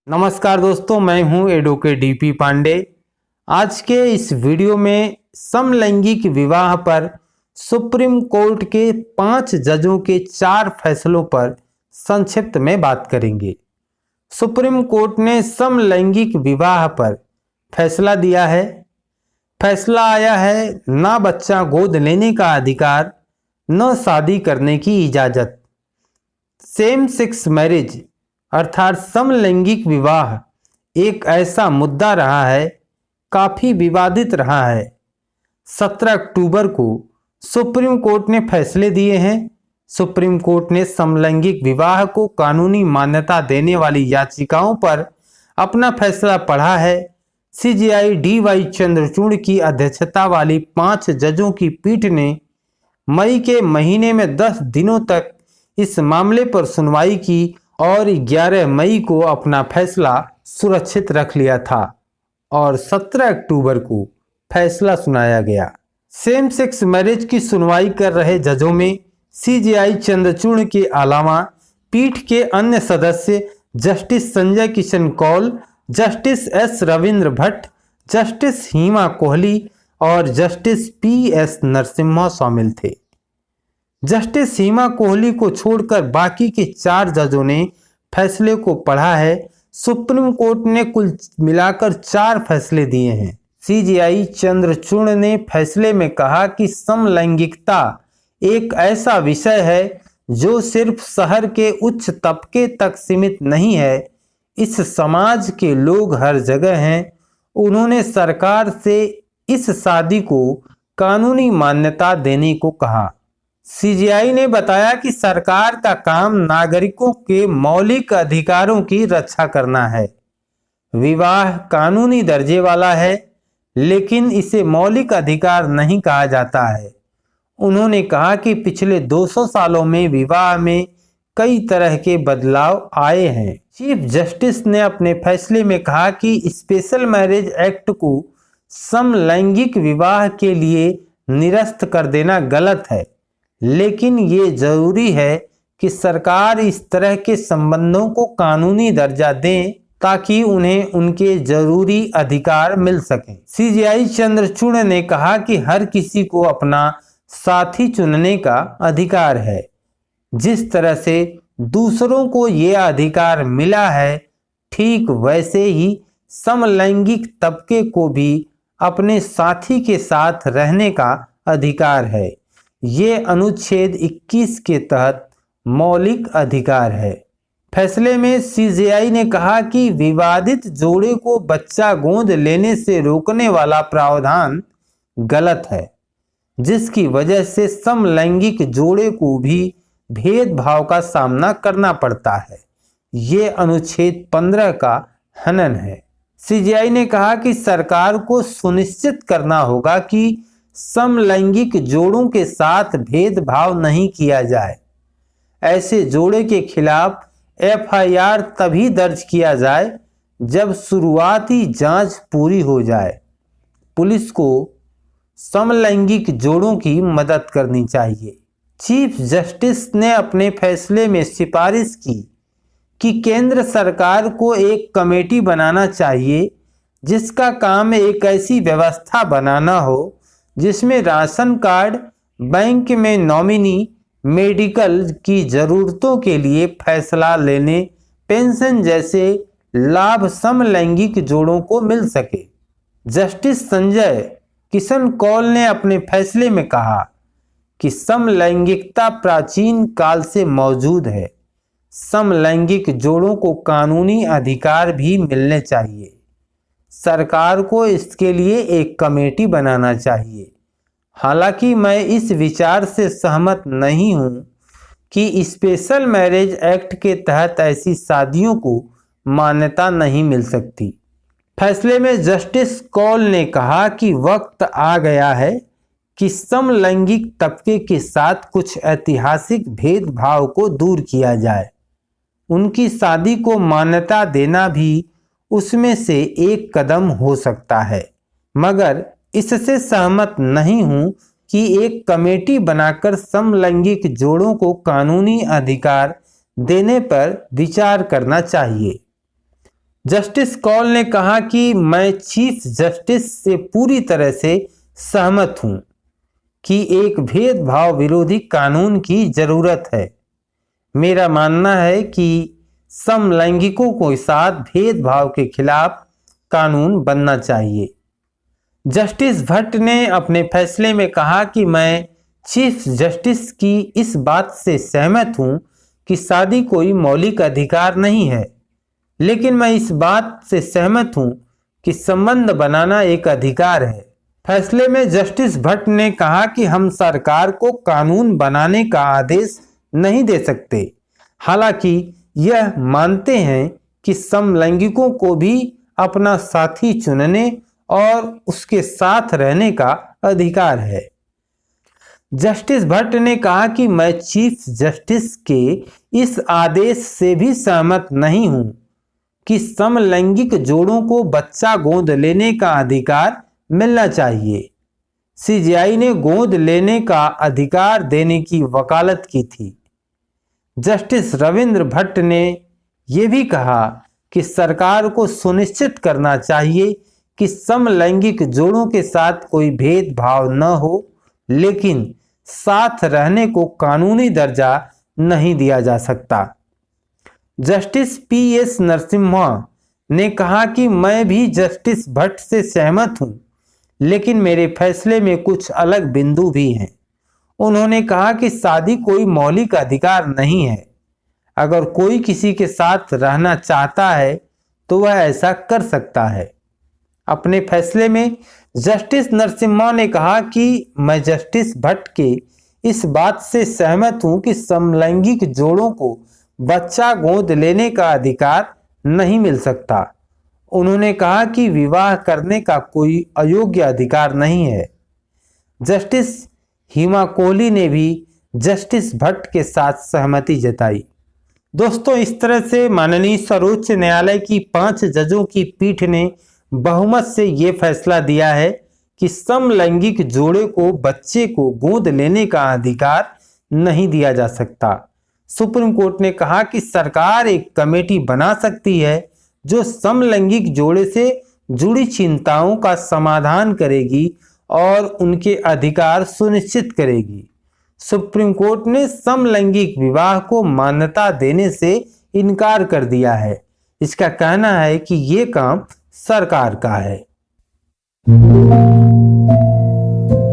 नमस्कार दोस्तों, मैं हूं एडवोकेट डीपी पांडे। आज के इस वीडियो में समलैंगिक विवाह पर सुप्रीम कोर्ट के 5 जजों के 4 फैसलों पर संक्षिप्त में बात करेंगे। सुप्रीम कोर्ट ने समलैंगिक विवाह पर फैसला दिया है। फैसला आया है ना बच्चा गोद लेने का अधिकार, न शादी करने की इजाजत। सेम सेक्स मैरिज अर्थात समलैंगिक विवाह एक ऐसा मुद्दा रहा है, काफी विवादित रहा है। 17 अक्टूबर को सुप्रीम कोर्ट ने फैसले दिए हैं। सुप्रीम कोर्ट ने समलैंगिक विवाह को कानूनी मान्यता देने वाली याचिकाओं पर अपना फैसला पढ़ा है। CJI D.Y.. चंद्रचूड़ की अध्यक्षता वाली 5 जजों की पीठ ने मई के महीने में 10 दिनों तक इस मामले पर सुनवाई की और 11 मई को अपना फैसला सुरक्षित रख लिया था और 17 अक्टूबर को फैसला सुनाया गया। सेम सेक्स मैरिज की सुनवाई कर रहे जजों में सीजेआई चंद्रचूड़ के अलावा पीठ के अन्य सदस्य justice Sanjay Kishan Kaul, justice S Ravindra Bhat, justice Hima Kohli और जस्टिस पी.एस. नरसिम्हा शामिल थे। जस्टिस हिमा कोहली को छोड़कर बाकी के 4 जजों ने फैसले को पढ़ा है। सुप्रीम कोर्ट ने कुल मिलाकर 4 फैसले दिए हैं। सीजेआई चंद्रचूड़ ने फैसले में कहा कि समलैंगिकता एक ऐसा विषय है जो सिर्फ शहर के उच्च तबके तक सीमित नहीं है। इस समाज के लोग हर जगह हैं। उन्होंने सरकार से इस शादी को कानूनी मान्यता देने को कहा। सीजेआई ने बताया कि सरकार का काम नागरिकों के मौलिक अधिकारों की रक्षा करना है। विवाह कानूनी दर्जे वाला है, लेकिन इसे मौलिक अधिकार नहीं कहा जाता है। उन्होंने कहा कि पिछले 200 सालों में विवाह में कई तरह के बदलाव आए हैं। चीफ जस्टिस ने अपने फैसले में कहा कि स्पेशल मैरिज एक्ट को समलैंगिक विवाह के लिए निरस्त कर देना गलत है, लेकिन ये जरूरी है कि सरकार इस तरह के संबंधों को कानूनी दर्जा दें ताकि उन्हें उनके जरूरी अधिकार मिल सकें। सीजेआई चंद्रचूड़ ने कहा कि हर किसी को अपना साथी चुनने का अधिकार है। जिस तरह से दूसरों को ये अधिकार मिला है, ठीक वैसे ही समलैंगिक तबके को भी अपने साथी के साथ रहने का अधिकार है। ये अनुच्छेद 21 के तहत मौलिक अधिकार है। फैसले में सीजेआई ने कहा कि विवादित जोड़े को बच्चा गोद लेने से रोकने वाला प्रावधान गलत है, जिसकी वजह से समलैंगिक जोड़े को भी भेदभाव का सामना करना पड़ता है। ये अनुच्छेद 15 का हनन है। सीजेआई ने कहा कि सरकार को सुनिश्चित करना होगा कि समलैंगिक जोड़ों के साथ भेदभाव नहीं किया जाए। ऐसे जोड़े के खिलाफ एफआईआर तभी दर्ज किया जाए जब शुरुआती जांच पूरी हो जाए। पुलिस को समलैंगिक जोड़ों की मदद करनी चाहिए। चीफ जस्टिस ने अपने फैसले में सिफारिश की कि केंद्र सरकार को एक कमेटी बनाना चाहिए जिसका काम एक ऐसी व्यवस्था बनाना हो जिसमें राशन कार्ड, बैंक में नॉमिनी, मेडिकल की जरूरतों के लिए फैसला लेने, पेंशन जैसे लाभ समलैंगिक जोड़ों को मिल सके। जस्टिस संजय किशन कौल ने अपने फैसले में कहा कि समलैंगिकता प्राचीन काल से मौजूद है। समलैंगिक जोड़ों को कानूनी अधिकार भी मिलने चाहिए। सरकार को इसके लिए एक कमेटी बनाना चाहिए। हालांकि मैं इस विचार से सहमत नहीं हूं कि स्पेशल मैरिज एक्ट के तहत ऐसी शादियों को मान्यता नहीं मिल सकती। फैसले में जस्टिस कौल ने कहा कि वक्त आ गया है कि समलैंगिक तबके के साथ कुछ ऐतिहासिक भेदभाव को दूर किया जाए। उनकी शादी को मान्यता देना भी उसमें से एक कदम हो सकता है, मगर इससे सहमत नहीं हूं कि एक कमेटी बनाकर समलैंगिक जोड़ों को कानूनी अधिकार देने पर विचार करना चाहिए। जस्टिस कौल ने कहा कि मैं चीफ जस्टिस से पूरी तरह से सहमत हूं कि एक भेदभाव विरोधी कानून की जरूरत है। मेरा मानना है कि समलैंगिकों के साथ भेदभाव के खिलाफ कानून बनना चाहिए। जस्टिस भट्ट ने अपने फैसले में कहा कि मैं चीफ जस्टिस की इस बात से सहमत हूं कि शादी कोई मौलिक अधिकार नहीं है, लेकिन मैं इस बात से सहमत हूं कि संबंध बनाना एक अधिकार है। फैसले में जस्टिस भट्ट ने कहा कि हम सरकार को कानून बनाने का आदेश नहीं दे सकते, हालांकि यह मानते हैं कि समलैंगिकों को भी अपना साथी चुनने और उसके साथ रहने का अधिकार है। जस्टिस भट्ट ने कहा कि मैं चीफ जस्टिस के इस आदेश से भी सहमत नहीं हूं कि समलैंगिक जोड़ों को बच्चा गोद लेने का अधिकार मिलना चाहिए। सीजेआई ने गोद लेने का अधिकार देने की वकालत की थी। जस्टिस रविंद्र भट्ट ने यह भी कहा कि सरकार को सुनिश्चित करना चाहिए कि समलैंगिक जोड़ों के साथ कोई भेदभाव न हो, लेकिन साथ रहने को कानूनी दर्जा नहीं दिया जा सकता। जस्टिस पीएस नरसिम्हा ने कहा कि मैं भी जस्टिस भट्ट से सहमत हूं, लेकिन मेरे फैसले में कुछ अलग बिंदु भी हैं। उन्होंने कहा कि शादी कोई मौलिक अधिकार नहीं है। अगर कोई किसी के साथ रहना चाहता है तो वह ऐसा कर सकता है। अपने फैसले में जस्टिस नरसिम्हा ने कहा कि मैं जस्टिस भट्ट के इस बात से सहमत हूं कि समलैंगिक जोड़ों को बच्चा गोद लेने का अधिकार नहीं मिल सकता। उन्होंने कहा कि विवाह करने का कोई अयोग्य अधिकार नहीं है। जस्टिस हिमा कोहली ने भी जस्टिस भट्ट के साथ सहमति जताई। दोस्तों, इस तरह से माननीय सर्वोच्च न्यायालय की 5 जजों की पीठ ने बहुमत से ये फैसला दिया है कि समलैंगिक जोड़े को बच्चे को गोद लेने का अधिकार नहीं दिया जा सकता। सुप्रीम कोर्ट ने कहा कि सरकार एक कमेटी बना सकती है जो समलैंगिक जोड़े से जुड़ी चिंताओं का समाधान करेगी और उनके अधिकार सुनिश्चित करेगी। सुप्रीम कोर्ट ने समलैंगिक विवाह को मान्यता देने से इनकार कर दिया है। इसका कहना है कि ये काम सरकार का है।